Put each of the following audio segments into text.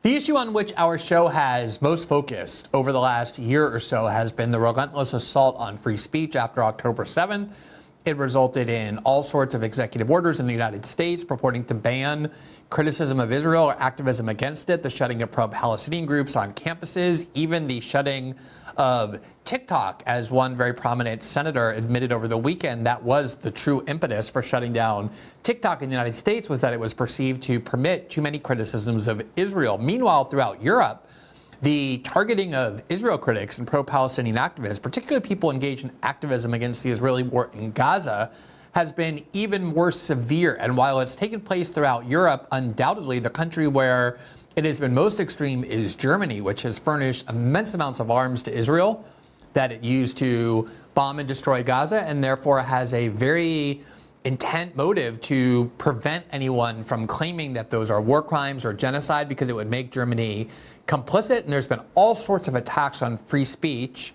The issue on which our show has most focused over the last year or so has been the relentless assault on free speech after October 7th. It resulted in all sorts of executive orders in the United States purporting to ban criticism of Israel or activism against it, the shutting of pro-Palestinian groups on campuses, even the shutting of TikTok, as one very prominent senator admitted over the weekend. That was the true impetus for shutting down TikTok in the United States, was that it was perceived to permit too many criticisms of Israel. Meanwhile, throughout Europe, the targeting of Israel critics and pro-Palestinian activists, particularly people engaged in activism against the Israeli war in Gaza, has been even more severe. And while it's taken place throughout Europe, undoubtedly the country where it has been most extreme is Germany, which has furnished immense amounts of arms to Israel that it used to bomb and destroy Gaza, and therefore has a very intent motive to prevent anyone from claiming that those are war crimes or genocide, because it would make Germany complicit. And there's been all sorts of attacks on free speech.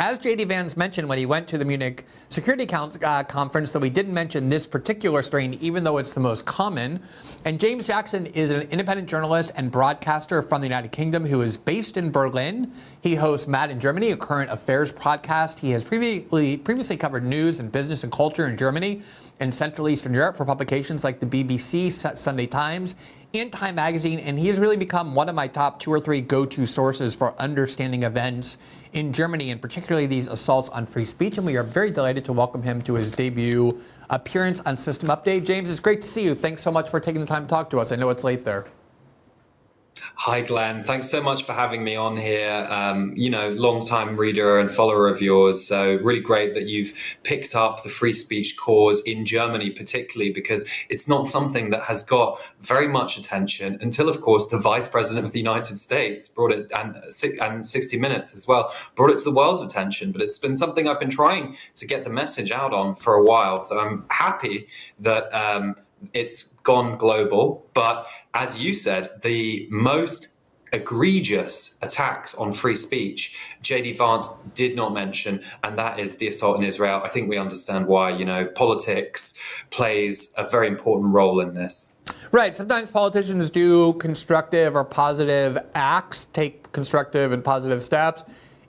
As J.D. Vance mentioned when he went to the Munich Security Conference, that we didn't mention this particular strain, even though it's the most common. And James Jackson is an independent journalist and broadcaster from the United Kingdom who is based in Berlin. He hosts Mad in Germany, a current affairs podcast. He has previously covered news and business and culture in Germany and Central Eastern Europe for publications like the BBC, Sunday Times, and Time Magazine, and he has really become one of my top 2 or 3 go-to sources for understanding events in Germany, and particularly these assaults on free speech. And we are very delighted to welcome him to his debut appearance on System Update. James, it's great to see you. Thanks so much for taking the time to talk to us. I know it's late there. Hi, Glenn. Thanks so much for having me on here. Long-time reader and follower of yours. So really great that you've picked up the free speech cause in Germany, particularly because it's not something that has got very much attention until, of course, the Vice President of the United States brought it, and 60 Minutes as well, brought it to the world's attention. But it's been something I've been trying to get the message out on for a while. So I'm happy that it's gone global. But as you said, the most egregious attacks on free speech, J.D. Vance did not mention, and that is the assault in Israel. I think we understand why. Politics plays a very important role in this. Right. Sometimes politicians do constructive or positive acts, take constructive and positive steps,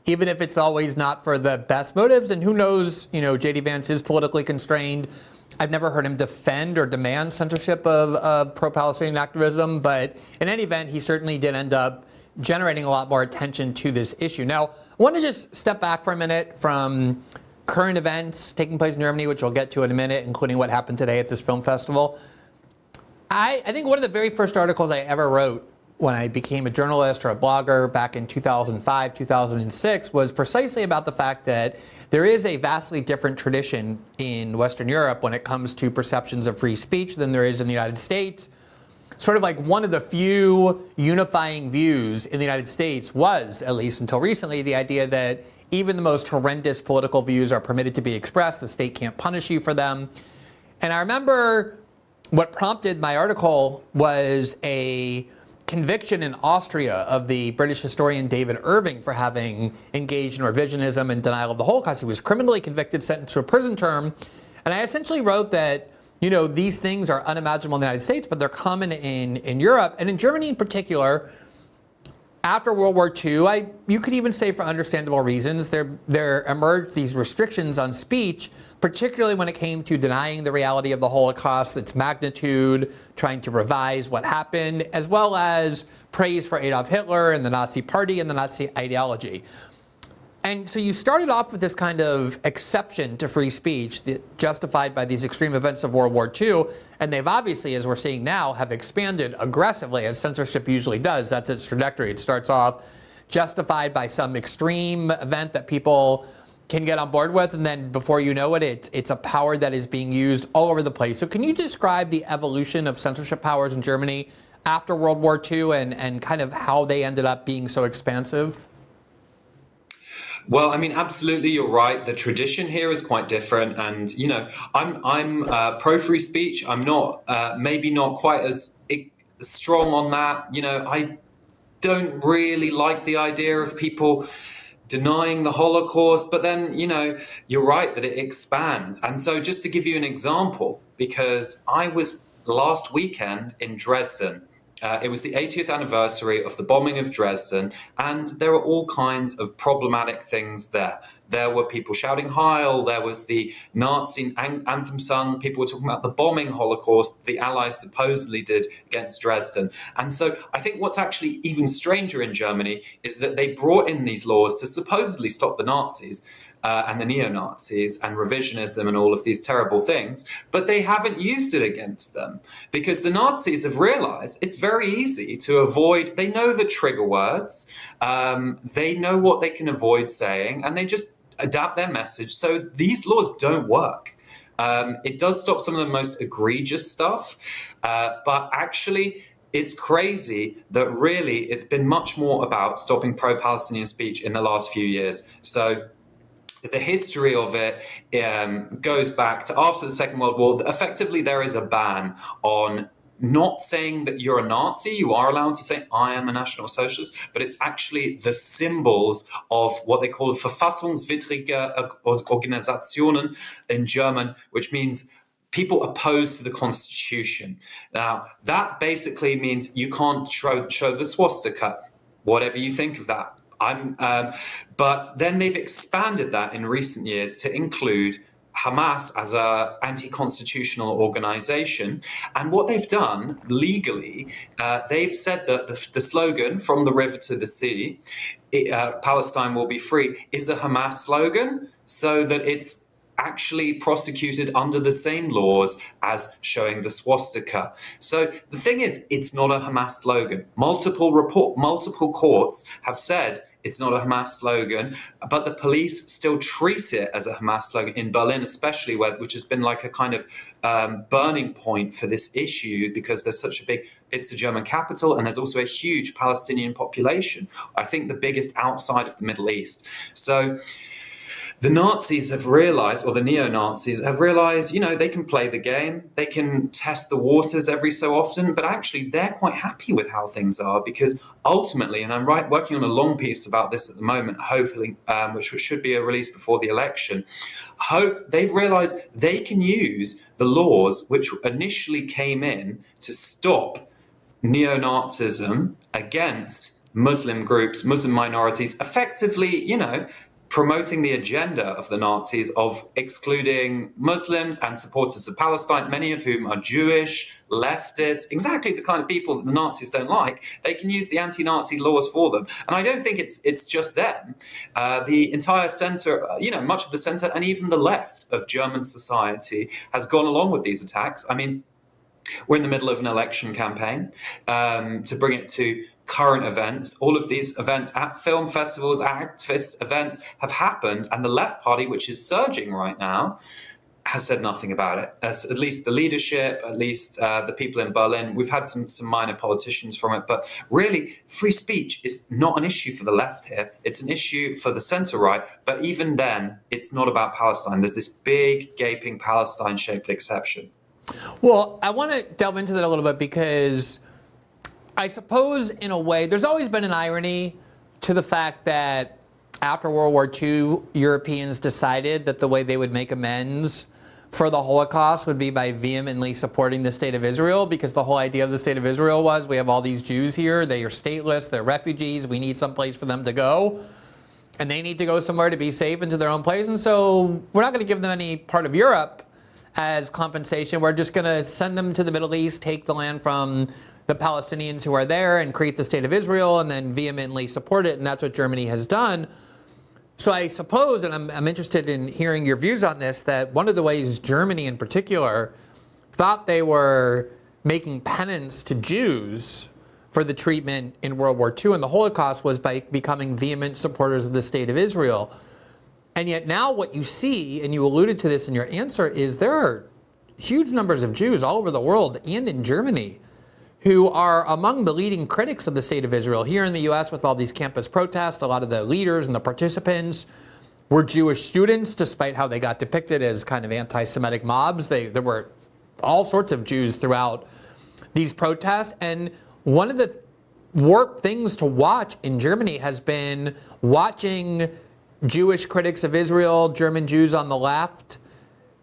even if it's always not for the best motives. And who knows, J.D. Vance is politically constrained. I've never heard him defend or demand censorship of pro-Palestinian activism, but in any event, he certainly did end up generating a lot more attention to this issue. Now, I want to just step back for a minute from current events taking place in Germany, which we'll get to in a minute, including what happened today at this film festival. I think one of the very first articles I ever wrote when I became a journalist or a blogger back in 2005, 2006, was precisely about the fact that there is a vastly different tradition in Western Europe when it comes to perceptions of free speech than there is in the United States. Sort of like one of the few unifying views in the United States was, at least until recently, the idea that even the most horrendous political views are permitted to be expressed. The state can't punish you for them. And I remember what prompted my article was a conviction in Austria of the British historian David Irving for having engaged in revisionism and denial of the Holocaust. He was criminally convicted, sentenced to a prison term. And I essentially wrote that, these things are unimaginable in the United States, but they're common in Europe. And in Germany in particular, after World War II, you could even say for understandable reasons, there emerged these restrictions on speech, particularly when it came to denying the reality of the Holocaust, its magnitude, trying to revise what happened, as well as praise for Adolf Hitler and the Nazi Party and the Nazi ideology. And so you started off with this kind of exception to free speech justified by these extreme events of World War II. And they've obviously, as we're seeing now, have expanded aggressively, as censorship usually does. That's its trajectory. It starts off justified by some extreme event that people can get on board with. And then before you know it, it's a power that is being used all over the place. So can you describe the evolution of censorship powers in Germany after World War II and kind of how they ended up being so expansive? Well, I mean, absolutely, you're right. The tradition here is quite different, and I'm pro free speech. I'm not, maybe not quite as strong on that. I don't really like the idea of people denying the Holocaust, but then you're right that it expands. And so, just to give you an example, because I was last weekend in Dresden, It was the 80th anniversary of the bombing of Dresden, and there were all kinds of problematic things there. There were people shouting Heil, there was the Nazi anthem sung, people were talking about the bombing Holocaust the Allies supposedly did against Dresden. And so I think what's actually even stranger in Germany is that they brought in these laws to supposedly stop the Nazis. And the neo-Nazis and revisionism and all of these terrible things, but they haven't used it against them because the Nazis have realized it's very easy to avoid. They know the trigger words, they know what they can avoid saying, and they just adapt their message. So these laws don't work. It does stop some of the most egregious stuff, but actually, it's crazy that really it's been much more about stopping pro-Palestinian speech in the last few years. So the history of it goes back to after the Second World War. Effectively, there is a ban on not saying that you're a Nazi. You are allowed to say, I am a National Socialist, but it's actually the symbols of what they call verfassungswidrige Organisationen in German, which means people opposed to the Constitution. Now, that basically means you can't show the swastika, whatever you think of that. But then they've expanded that in recent years to include Hamas as an anti-constitutional organization. And what they've done legally, they've said that the slogan, from the river to the sea, Palestine will be free, is a Hamas slogan, so that it's actually prosecuted under the same laws as showing the swastika. So the thing is, it's not a Hamas slogan. Multiple courts have said it's not a Hamas slogan, but the police still treat it as a Hamas slogan in Berlin, especially, which has been like a kind of burning point for this issue because there's such a big, it's the German capital, and there's also a huge Palestinian population. I think the biggest outside of the Middle East. So the Nazis have realized, or the neo-Nazis have realized, they can play the game, they can test the waters every so often, but actually they're quite happy with how things are because ultimately, and I'm working on a long piece about this at the moment, hopefully, which should be released before the election, they've realized they can use the laws which initially came in to stop neo-Nazism against Muslim groups, Muslim minorities, effectively, promoting the agenda of the Nazis of excluding Muslims and supporters of Palestine, many of whom are Jewish, leftist, exactly the kind of people that the Nazis don't like. They can use the anti-Nazi laws for them. And I don't think it's just them. The entire center, much of the center and even the left of German society has gone along with these attacks. I mean, we're in the middle of an election campaign. To bring it to current events, all of these events at film festivals, activist events have happened, and the left party, which is surging right now, has said nothing about it. As at least the leadership, at least the people in Berlin, we've had some minor politicians from it, but really free speech is not an issue for the left here. It's an issue for the center-right, but even then, it's not about Palestine. There's this big, gaping Palestine-shaped exception. Well, I want to delve into that a little bit because I suppose, in a way, there's always been an irony to the fact that after World War II, Europeans decided that the way they would make amends for the Holocaust would be by vehemently supporting the state of Israel, because the whole idea of the state of Israel was, we have all these Jews here, they are stateless, they're refugees, we need some place for them to go, and they need to go somewhere to be safe into their own place, and so we're not going to give them any part of Europe as compensation. We're just going to send them to the Middle East, take the land from the Palestinians who are there and create the state of Israel and then vehemently support it. And that's what Germany has done. So I suppose, and I'm interested in hearing your views on this, that one of the ways Germany in particular thought they were making penance to Jews for the treatment in World War II and the Holocaust was by becoming vehement supporters of the state of Israel. And yet now what you see, and you alluded to this in your answer, is there are huge numbers of Jews all over the world and in Germany who are among the leading critics of the state of Israel. Here in the US with all these campus protests, a lot of the leaders and the participants were Jewish students, despite how they got depicted as kind of anti-Semitic mobs. There were all sorts of Jews throughout these protests. And one of the warped things to watch in Germany has been watching Jewish critics of Israel, German Jews on the left,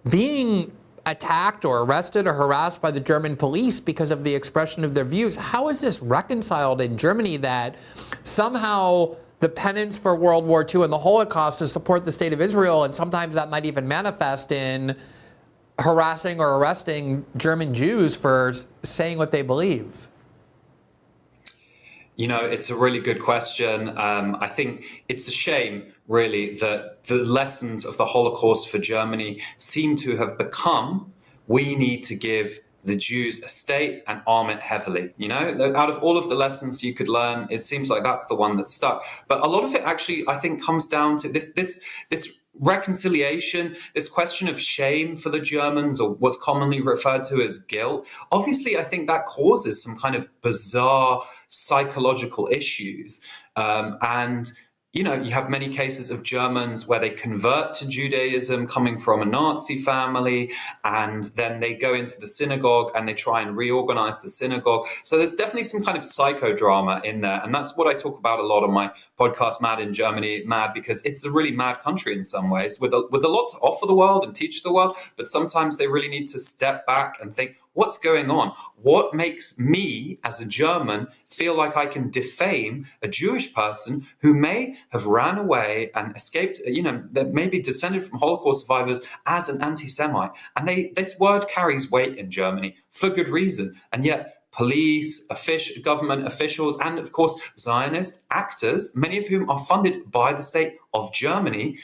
being attacked or arrested or harassed by the German police because of the expression of their views. How is this reconciled in Germany that somehow the penance for World War II and the Holocaust to support the state of Israel, and sometimes that might even manifest in harassing or arresting German Jews for saying what they believe? It's a really good question. I think it's a shame, really, that the lessons of the Holocaust for Germany seem to have become, we need to give the Jews a state and arm it heavily. Out of all of the lessons you could learn, it seems like that's the one that's stuck. But a lot of it actually, I think, comes down to this reconciliation, this question of shame for the Germans, or what's commonly referred to as guilt. Obviously, I think that causes some kind of bizarre psychological issues. And you have many cases of Germans where they convert to Judaism coming from a Nazi family, and then they go into the synagogue and they try and reorganize the synagogue. So there's definitely some kind of psychodrama in there. And that's what I talk about a lot on my podcast, Mad in Germany, Mad, because it's a really mad country in some ways with a lot to offer the world and teach the world. But sometimes they really need to step back and think, what's going on? What makes me, as a German, feel like I can defame a Jewish person who may have ran away and escaped, that may be descended from Holocaust survivors, as an anti-Semite? And this word carries weight in Germany for good reason. And yet police, government officials, and of course Zionist actors, many of whom are funded by the state of Germany,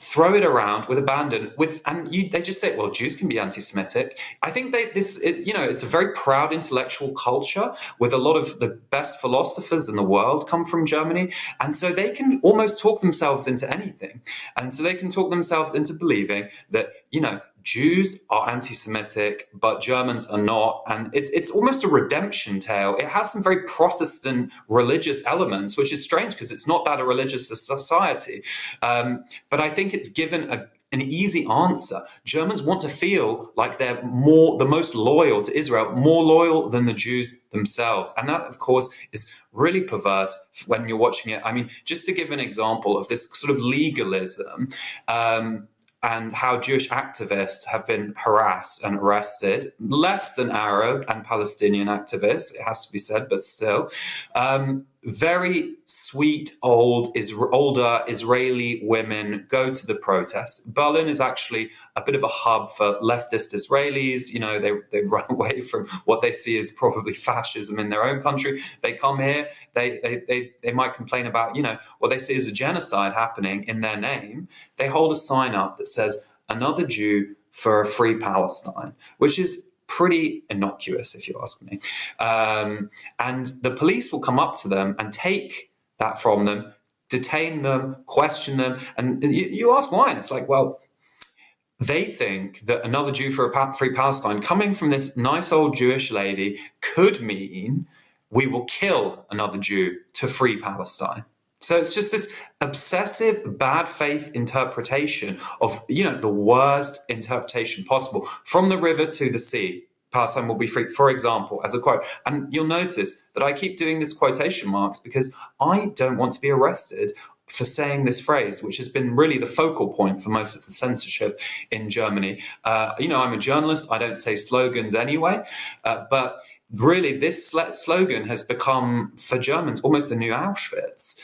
throw it around with abandon, they just say, well, Jews can be anti-Semitic. I think it's a very proud intellectual culture with a lot of the best philosophers in the world come from Germany. And so they can almost talk themselves into anything. And so they can talk themselves into believing that, Jews are anti-Semitic, but Germans are not. And it's almost a redemption tale. It has some very Protestant religious elements, which is strange because it's not that a religious society. But I think it's given an easy answer. Germans want to feel like they're the most loyal to Israel, more loyal than the Jews themselves. And that, of course, is really perverse when you're watching it. I mean, just to give an example of this sort of legalism, and how Jewish activists have been harassed and arrested, less than Arab and Palestinian activists, it has to be said, but still. Very sweet, older Israeli women go to the protests. Berlin is actually a bit of a hub for leftist Israelis. They run away from what they see as probably fascism in their own country. They come here, they might complain about, what they see as a genocide happening in their name. They hold a sign up that says, another Jew for a free Palestine, which is pretty innocuous, if you ask me. And the police will come up to them and take that from them, detain them, question them. And you ask why, and it's like, well, they think that another Jew for a free Palestine coming from this nice old Jewish lady could mean we will kill another Jew to free Palestine. So it's just this obsessive bad faith interpretation of, the worst interpretation possible. From the river to the sea, Palestine will be free, for example, as a quote. And you'll notice that I keep doing this quotation marks because I don't want to be arrested for saying this phrase, which has been really the focal point for most of the censorship in Germany. I'm a journalist. I don't say slogans anyway, but really, this slogan has become, for Germans, almost a new Auschwitz.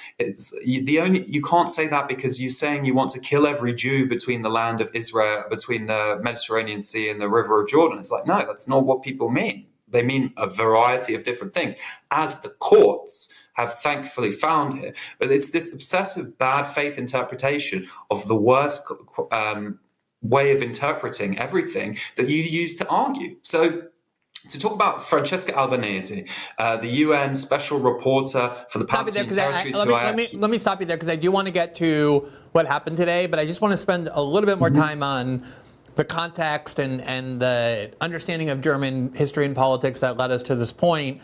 You can't say that because you're saying you want to kill every Jew between the land of Israel, between the Mediterranean Sea and the River of Jordan. It's like, no, that's not what people mean. They mean a variety of different things, as the courts have thankfully found here. But it's this obsessive bad faith interpretation of the worst way of interpreting everything that you use to argue. So, to talk about Francesca Albanese, the UN special reporter for the Palestinian territories. Let me stop you there because I do want to get to what happened today, but I just want to spend a little bit more time on the context and the understanding of German history and politics that led us to this point.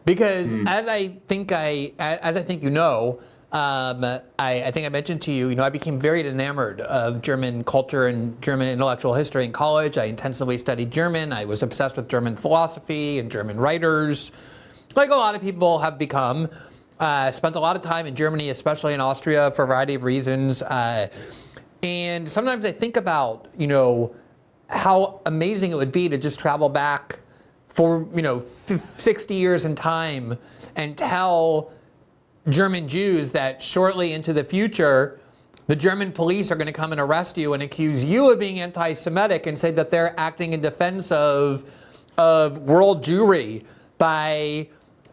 Because as I think you know, I think I mentioned to you, I became very enamored of German culture and German intellectual history in college. I intensively studied German. I was obsessed with German philosophy and German writers, like a lot of people have become. Spent a lot of time in Germany, especially in Austria, for a variety of reasons. And sometimes I think about, how amazing it would be to just travel back for, 60 years in time and tell German Jews that shortly into the future, the German police are going to come and arrest you and accuse you of being anti-Semitic and say that they're acting in defense of world Jewry by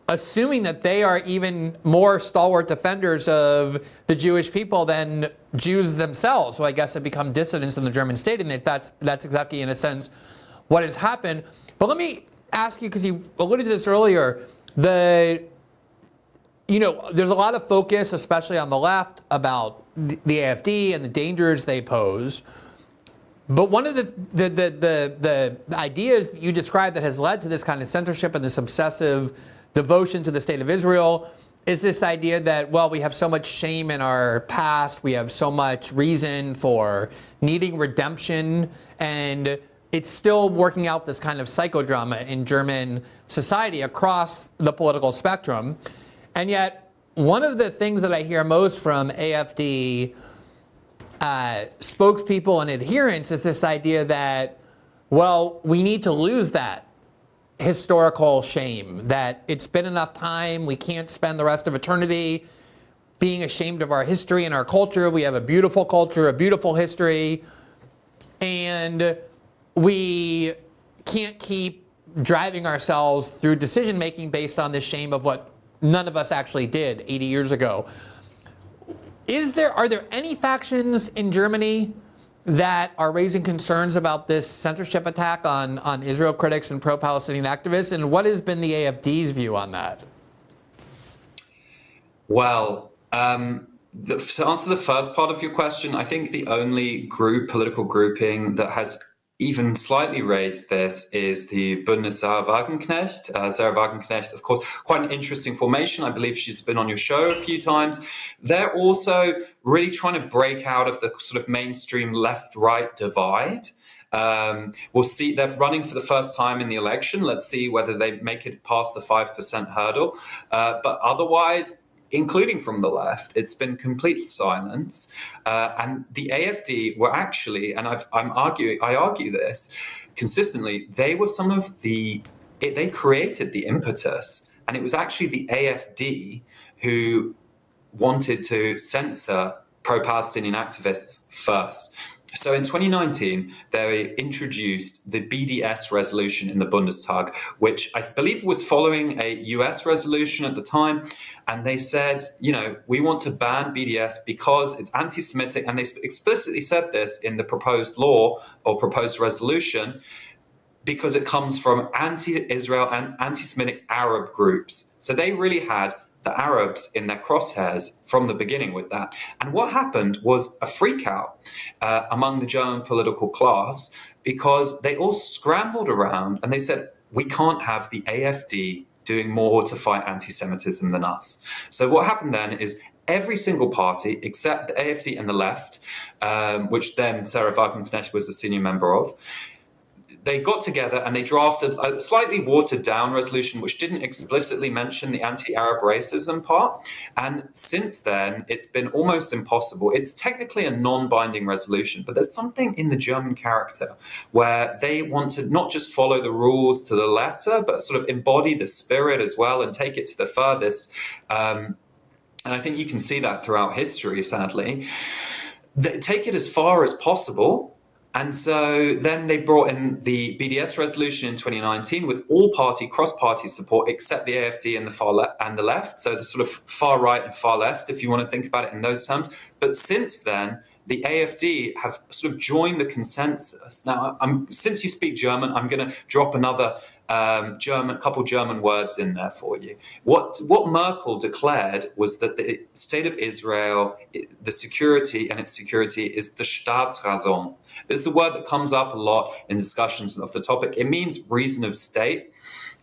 assuming that they are even more stalwart defenders of the Jewish people than Jews themselves. So I guess have become dissidents in the German state, and that's exactly, in a sense, what has happened. But let me ask you, because you alluded to this earlier, there's a lot of focus, especially on the left, about the AfD and the dangers they pose. But one of the ideas that you described that has led to this kind of censorship and this obsessive devotion to the state of Israel is this idea that, well, we have so much shame in our past, we have so much reason for needing redemption, and it's still working out this kind of psychodrama in German society across the political spectrum. And yet, one of the things that I hear most from AfD spokespeople and adherents is this idea that, well, we need to lose that historical shame, that it's been enough time, we can't spend the rest of eternity being ashamed of our history and our culture. We have a beautiful culture, a beautiful history, and we can't keep driving ourselves through decision making based on the shame of what none of us actually did 80 years ago. Are there any factions in Germany that are raising concerns about this censorship attack on Israel critics and pro-Palestinian activists? And what has been the AfD's view on that? Well, to answer the first part of your question, I think the only political grouping that has even slightly raised this is the Bundeswehr Wagenknecht. Sarah Wagenknecht, of course, quite an interesting formation. I believe she's been on your show a few times. They're also really trying to break out of the sort of mainstream left-right divide. We'll see. They're running for the first time in the election. Let's see whether they make it past the 5% hurdle. But otherwise, including from the left, it's been complete silence. And the AfD were actually, and I argue this consistently, they were they created the impetus. And it was actually the AfD who wanted to censor pro-Palestinian activists first. So in 2019, they introduced the BDS resolution in the Bundestag, which I believe was following a US resolution at the time. And they said, we want to ban BDS because it's anti-Semitic. And they explicitly said this in the proposed law or proposed resolution, because it comes from anti-Israel and anti-Semitic Arab groups. So they really had the Arabs in their crosshairs from the beginning with that. And what happened was a freak out among the German political class, because they all scrambled around and they said, we can't have the AfD doing more to fight anti-Semitism than us. So what happened then is every single party except the AfD and the left, which then Sarah Wagenknecht was a senior member of, they got together and they drafted a slightly watered down resolution which didn't explicitly mention the anti-Arab racism part. And since then, it's been almost impossible. It's technically a non-binding resolution, but there's something in the German character where they want to not just follow the rules to the letter, but sort of embody the spirit as well and take it to the furthest. And I think you can see that throughout history, sadly. They take it as far as possible. And so then they brought in the BDS resolution in 2019 with all cross-party support except the AfD and the left. So the sort of far right and far left, if you want to think about it in those terms. But since then, the AfD have sort of joined the consensus. Now, since you speak German, I'm going to drop another couple German words in there for you. What Merkel declared was that the state of Israel, the security and its security is the Staatsräson. This is a word that comes up a lot in discussions of the topic. It means reason of state.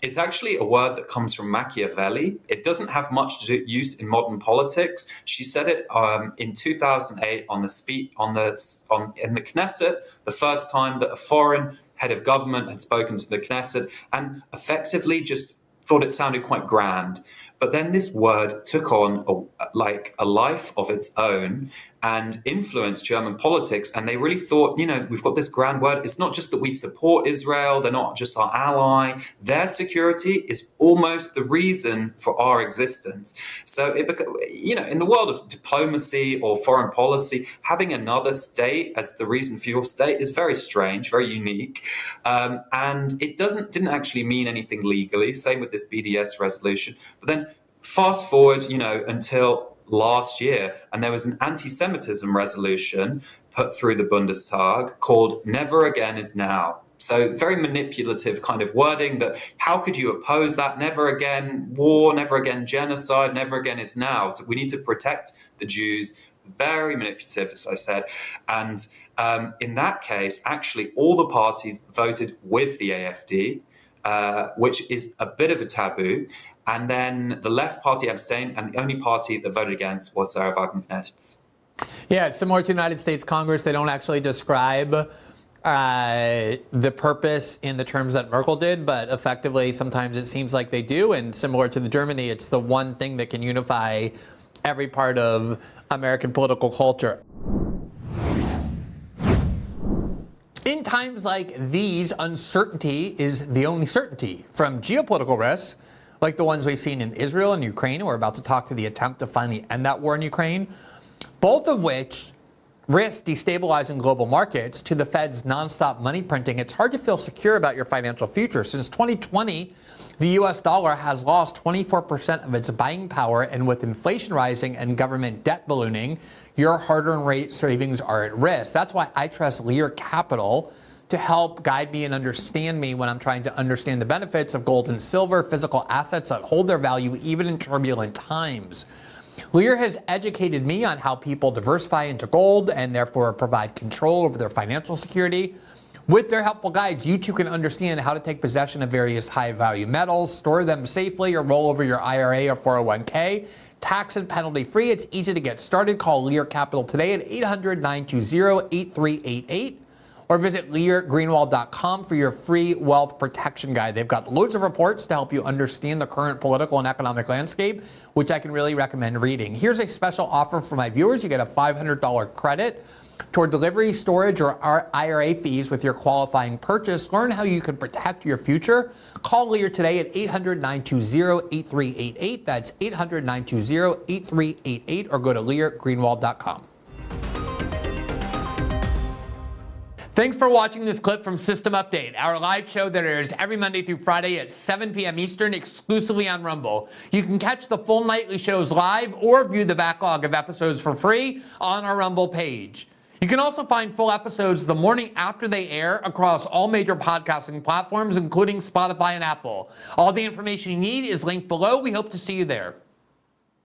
It's actually a word that comes from Machiavelli. It doesn't have much use in modern politics. She said it in 2008 in the Knesset, the first time that a foreign head of government had spoken to the Knesset, and effectively just thought it sounded quite grand. But then this word took on a life of its own and influenced German politics. And they really thought, we've got this grand word. It's not just that we support Israel. They're not just our ally. Their security is almost the reason for our existence. So, in the world of diplomacy or foreign policy, having another state as the reason for your state is very strange, very unique. And it didn't actually mean anything legally. Same with this BDS resolution. But then fast forward, until last year, and there was an anti-Semitism resolution put through the Bundestag called Never Again is Now. So very manipulative kind of wording that how could you oppose that? Never again war, never again genocide, never again is now. So we need to protect the Jews. Very manipulative, as I said. And in that case, actually all the parties voted with the AfD, which is a bit of a taboo. And then the left party abstained, and the only party that voted against was Sarah Wagenknecht's. Yeah, it's similar to the United States Congress. They don't actually describe the purpose in the terms that Merkel did, but effectively sometimes it seems like they do. And similar to the Germany, it's the one thing that can unify every part of American political culture. In times like these, uncertainty is the only certainty. From geopolitical risks, like the ones we've seen in Israel and Ukraine, we're about to talk to the attempt to finally end that war in Ukraine, both of which risk destabilizing global markets, to the Fed's nonstop money printing. It's hard to feel secure about your financial future. Since 2020, the US dollar has lost 24% of its buying power, and with inflation rising and government debt ballooning, your hard-earned rate savings are at risk. That's why I trust Lear Capital to help guide me and understand me when I'm trying to understand the benefits of gold and silver, physical assets that hold their value even in turbulent times. Lear has educated me on how people diversify into gold and therefore provide control over their financial security. With their helpful guides, you too can understand how to take possession of various high-value metals, store them safely, or roll over your IRA or 401k. Tax and penalty free. It's easy to get started. Call Lear Capital today at 800-920-8388 or visit leargreenwald.com for your free wealth protection guide. They've got loads of reports to help you understand the current political and economic landscape, which I can really recommend reading. Here's a special offer for my viewers. You get a $500 credit toward delivery, storage, or IRA fees with your qualifying purchase. Learn how you can protect your future. Call Lear today at 800-920-8388. That's 800-920-8388, or go to leargreenwald.com. Thanks for watching this clip from System Update, our live show that airs every Monday through Friday at 7 p.m. Eastern, exclusively on Rumble. You can catch the full nightly shows live or view the backlog of episodes for free on our Rumble page. You can also find full episodes the morning after they air across all major podcasting platforms, including Spotify and Apple. All the information you need is linked below. We hope to see you there.